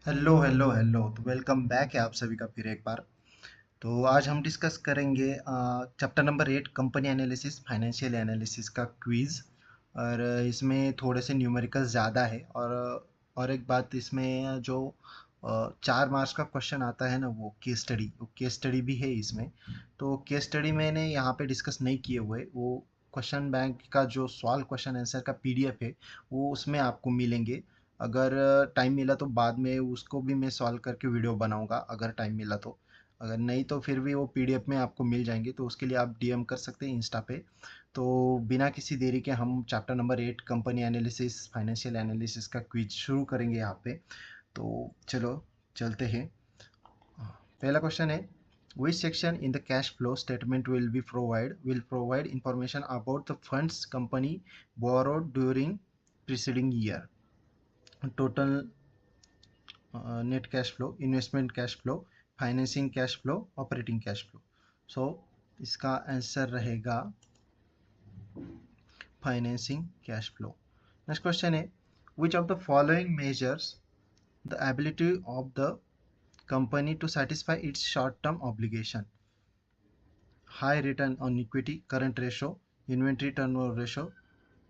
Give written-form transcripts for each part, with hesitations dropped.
Hello hello hello, तो welcome back है आप सभी का फिर एक बार। तो आज हम डिस्कस करेंगे chapter number 8 company analysis financial analysis का क्विज। और इसमें थोड़े से न्यूमेरिकल्स ज़्यादा है। और एक बात इसमें जो 4 मार्क्स का क्वेश्चन आता है ना, वो केस स्टडी भी है इसमें। तो केस स्टडी मैंने यहाँ पे डिस्कस नहीं किए हुए। वो क्वेश्चन बैंक का जो सवाल क्वेश्चन आंसर का पीडीएफ है, वो उसमें आपको मिलेंगे। अगर टाइम मिला तो बाद में उसको भी मैं सॉल्व करके वीडियो बनाऊंगा, अगर टाइम मिला तो। अगर नहीं तो फिर भी वो पीडीएफ में आपको मिल जाएंगे, तो उसके लिए आप डीएम कर सकते हैं इंस्टा पे। तो बिना किसी देरी के हम chapter number 8 company analysis financial analysis का क्विज शुरू करेंगे यहाँ पे। तो चलो चलते हैं। पहला क्वेश्चन है, which section in the cash flow statement will provide information about the funds company borrowed during preceding year? Total net cash flow, investment cash flow, financing cash flow, operating cash flow. So इसका answer रहेगा financing cash flow. Next question है, which of the following measures the ability of the company to satisfy its short-term obligation? High return on equity current ratio, inventory turnover ratio,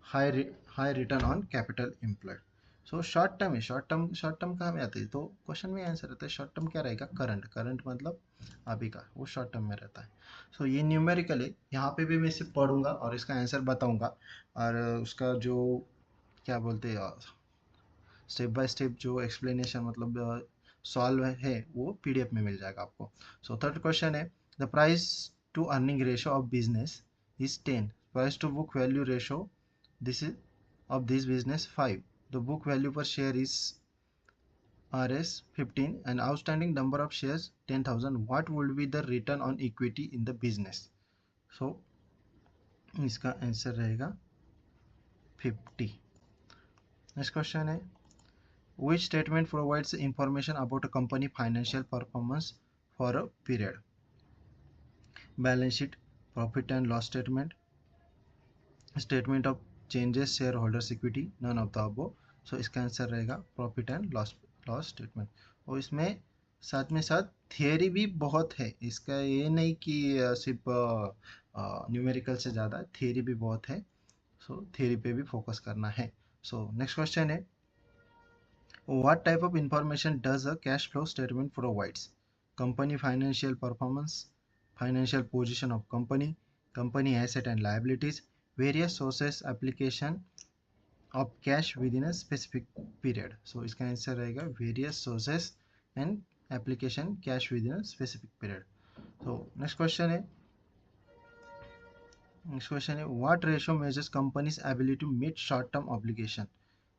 high return on capital employed. So short term है। Short term कहाँ में आती है? तो question में answer रहता है short term क्या रहेगा, करंट। करंट मतलब अभी का, वो शॉर्ट टर्म में रहता है। सो ये न्यूमेरिकल है। यहाँ पे भी मैं सिर्फ पढ़ूंगा और इसका आंसर बताऊंगा। और उसका जो क्या बोलते हैं, स्टेप बाय स्टेप जो एक्सप्लेनेशन मतलब सॉल्व है, वो पीडीएफ में मिल जाएगा आपको। सो थर्ड क्वेश्चन है, the price to earning ratio of business is 10, price to book value ratio this is of this business 5, the book value per share is rs 15 and outstanding number of shares 10,000, what would be the return on equity in the business? So इसका answer रहेगा 50। Next question है, which statement provides information about a company financial performance for a period? Balance sheet, profit and loss statement, statement of changes shareholders equity, none of the above. So इसका answer रहेगा profit and loss statement. और इसमें साथ में साथ theory भी बहुत है इसका, ये नहीं कि सिर्फ न्यूमेरिकल से ज़्यादा थियरी भी बहुत है। सो थियरी पे भी फोकस करना है। सो नेक्स्ट क्वेश्चन है, what type of information does a cash flow statement provides? Company financial performance, financial position of company, company asset and liabilities, various sources application of cash within a specific period. So इसका answer रहेगा various sources and application cash within a specific period. So next question है what ratio measures company's ability to meet short term obligation?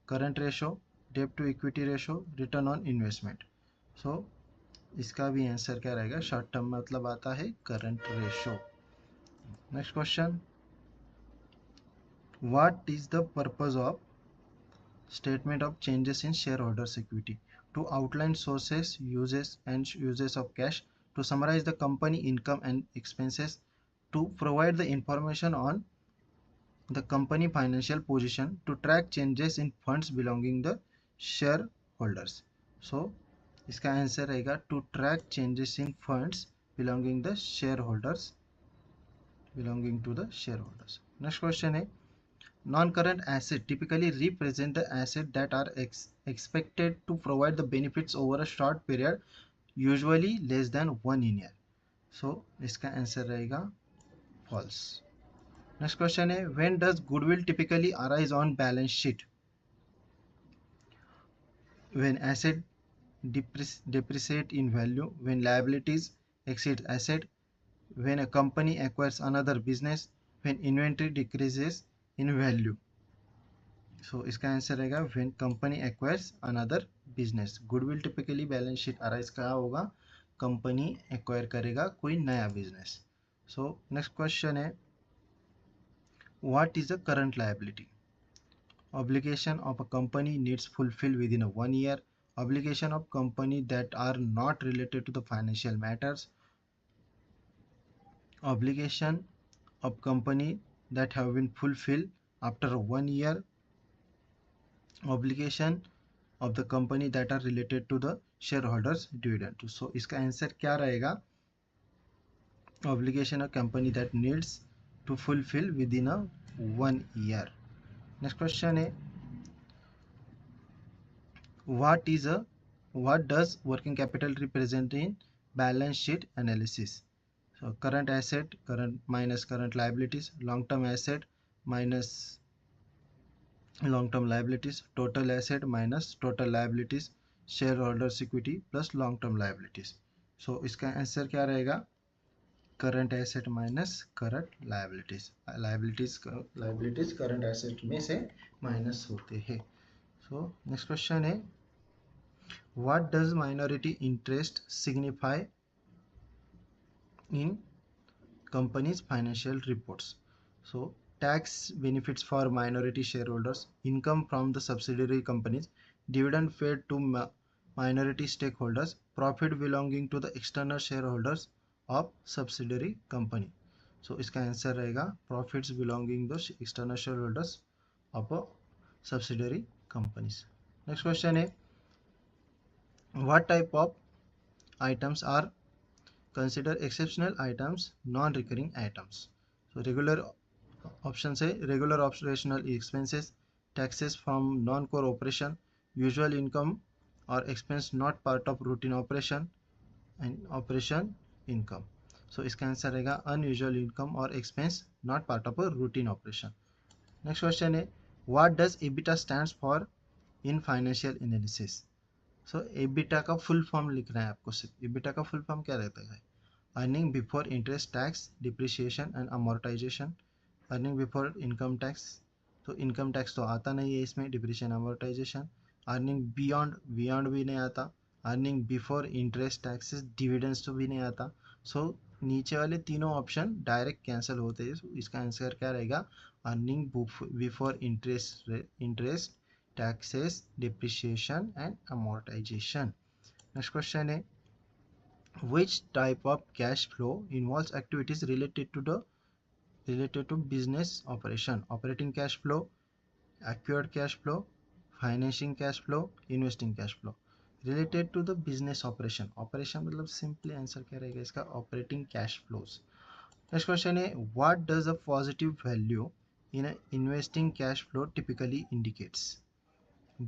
Current ratio, debt to equity ratio, return on investment. So इसका भी answer क्या रहेगा, short term मतलब आता है current ratio. Next question, what is the purpose of statement of changes in shareholders equity? To outline sources uses and uses of cash, to summarise the company income and expenses, to provide the information on the company financial position, to track changes in funds belonging the shareholders. So इसका answer रहेगा to track changes in funds belonging to the share holders. Next question है, non current asset typically represent the asset that are expected to provide the benefits over a short period, usually less than 1 year. So इसका answer रहेगा false. Next question है, when does goodwill typically arise on balance sheet? When asset depreciate in value, when liabilities exceed asset, when a company acquires another business, when inventory decreases in value. So इसका answer रहेगा when company acquires another business. Goodwill typically balance sheet arise कहाँ होगा? Company acquire करेगा कोई नया business. सो next question है, what is the current liability? Obligation of a company needs fulfilled within 1 year, obligation of company that are not related to the financial matters, obligation of company that have been fulfilled after 1 year, obligation of the company that are related to the shareholders dividend. So इसका answer क्या रहेगा? Obligation of company that needs to fulfill within a 1 year. Next question है, what does working capital represent in balance sheet analysis? So current asset minus current liabilities, long term asset minus long term liabilities, total asset minus total liabilities, shareholders equity plus long term liabilities. So इसका answer क्या रहेगा? Current asset minus current liabilities current asset में से minus होते हैं. सो next question है, what does minority interest signify in company's financial reports? So tax benefits for minority shareholders, income from the subsidiary companies, dividend paid to minority stakeholders, profit belonging to the external shareholders of subsidiary company. So इसका answer रहेगा profits belonging to external shareholders of a subsidiary companies. Next question है, what type of items are considered exceptional items, non-recurring items? So regular option say regular operational expenses, taxes from non-core operation, usual income or expense not part of routine operation, and operation income. So इसका answer रहेगा unusual income or expense not part of a routine operation. Next question है, what does EBITDA stands for in financial analysis? So EBITDA का full form लिखना है आपको. सिर्फ EBITDA का full form क्या रहता है? Earning before interest, tax, depreciation and amortisation. Earning before income tax, तो इनकम टैक्स तो आता नहीं है इसमें, डिप्रिसिएशन अमोर्टाइजेशन. अर्निंग बियॉन्ड भी नहीं आता. Earning before interest, taxes, dividends तो भी नहीं आता. सो नीचे वाले तीनों ऑप्शन डायरेक्ट कैंसिल होते हैं. इसका आंसर क्या रहेगा? Earning before interest, taxes, depreciation and amortization. Next question है, which type of cash flow involves activities related to business operation? Operating cash flow, acquired cash flow, financing cash flow, investing cash flow. Related to the business operation मतलब simply answer क्या रहेगा इसका? Operating cash flows. Next question है, what does a positive value in an investing cash flow typically indicates?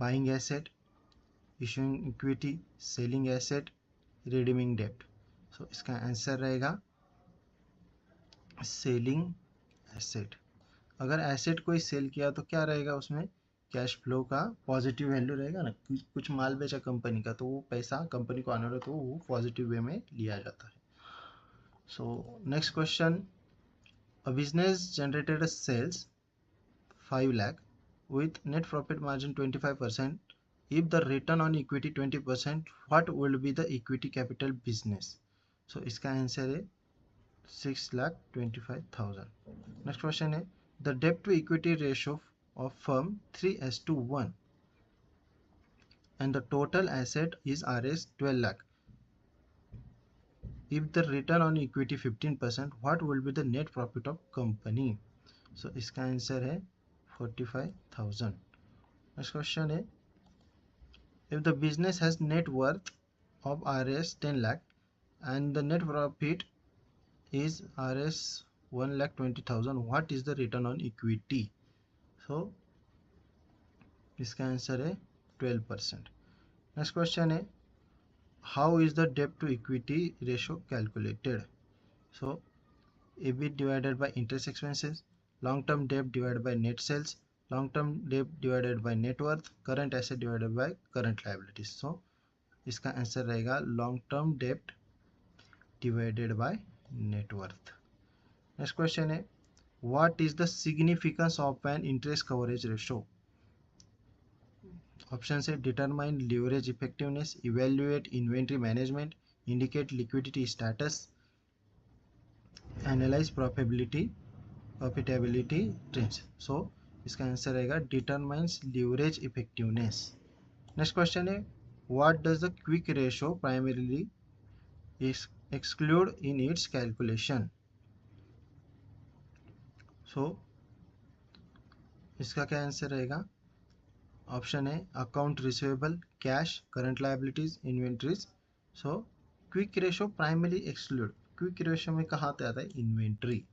Buying asset, issuing equity, selling asset, redeeming debt. So इसका answer रहेगा selling asset. अगर asset कोई cell किया तो क्या रहेगा उसमें? कैश फ्लो का पॉजिटिव वैल्यू रहेगा ना. कुछ माल बेचा कंपनी का तो वो पैसा कंपनी को आने वाला तो वो पॉजिटिव वे में लिया जाता है. So next question, a business generated sales 5 lakh with net profit margin 25%. If the return on equity 20%, what will be the equity capital business? So इसका आंसर है 6,25,000. Next question है, the debt to equity ratio of firm 3:1 and the total asset is Rs 12 lakh. If the return on equity 15%, what will be the net profit of company? So इसका answer है 45,000. Next question है, if the business has net worth of Rs 10 lakh and the net profit is Rs 1,20,000, what is the return on equity? So इसका answer है 12%. Next question है, how is the debt to equity ratio calculated? So EBIT divided by interest expenses, long term debt divided by net sales, long term debt divided by net worth, current asset divided by current liabilities. So इसका answer रहेगा long term debt divided by net worth. Next question है, what is the significance of an interest coverage ratio? Options है, determine leverage effectiveness, evaluate inventory management, indicate liquidity status, analyze profitability trends. So इसका answer रहेगा determines leverage effectiveness. Next question है, what does the quick ratio primarily exclude in its calculation? So इसका क्या answer रहेगा? Option है account receivable, cash, current liabilities, inventories. So quick ratio primary exclude, quick ratio में कहाँ आता है inventory,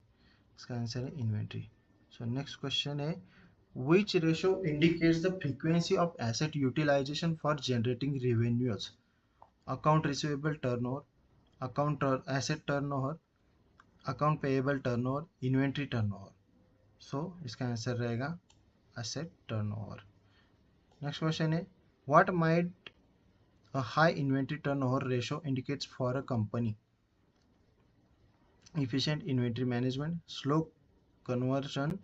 इसका आंसर है इन्वेंट्री। सो नेक्स्ट क्वेश्चन है which ratio indicates the frequency of asset utilization for generating revenues? Account receivable turnover, asset turnover, account payable turnover, inventory turnover। so इसका answer रहेगा asset turnover। next question है what might a high inventory turnover ratio indicates for a company? Efficient inventory management, slow conversion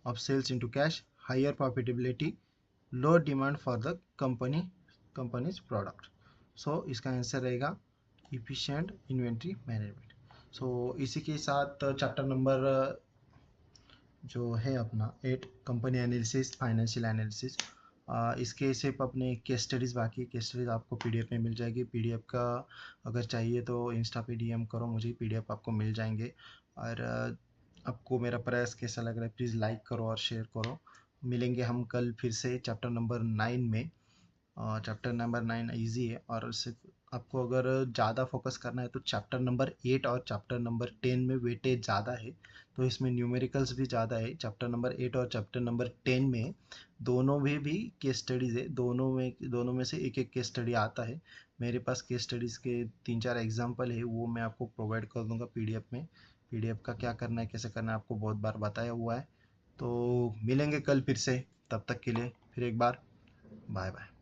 of sales into cash, higher profitability, low demand for the company's product। so इसका answer रहेगा efficient inventory management। so इसी के साथ chapter number जो है अपना 8 company analysis, financial analysis, इसके सिर्फ अपने केस स्टडीज़ बाकी है। केस स्टडीज़ आपको पीडीएफ में मिल जाएगी। पीडीएफ का अगर चाहिए तो इंस्टा पे डीएम करो मुझे, पीडीएफ आपको मिल जाएंगे। और आपको मेरा प्रयास कैसा लग रहा है प्लीज़ लाइक करो और शेयर करो। मिलेंगे हम कल फिर से चैप्टर नंबर 9 में। चैप्टर नंबर 9 इजी है और सिर्फ आपको अगर ज़्यादा फोकस करना है तो चैप्टर नंबर 8 और चैप्टर नंबर 10 में वेटेज ज़्यादा है, तो इसमें न्यूमेरिकल्स भी ज़्यादा है। चैप्टर नंबर 8 और चैप्टर नंबर 10 में दोनों में भी केस स्टडीज़ है, दोनों में से एक एक केस स्टडी आता है। मेरे पास केस स्टडीज़ के 3-4 एग्जाम्पल है, वो मैं आपको प्रोवाइड कर दूंगा पीडीएफ में। पीडीएफ का क्या करना है कैसे करना है आपको बहुत बार बताया हुआ है। तो मिलेंगे कल फिर से, तब तक के लिए फिर एक बार बाय बाय।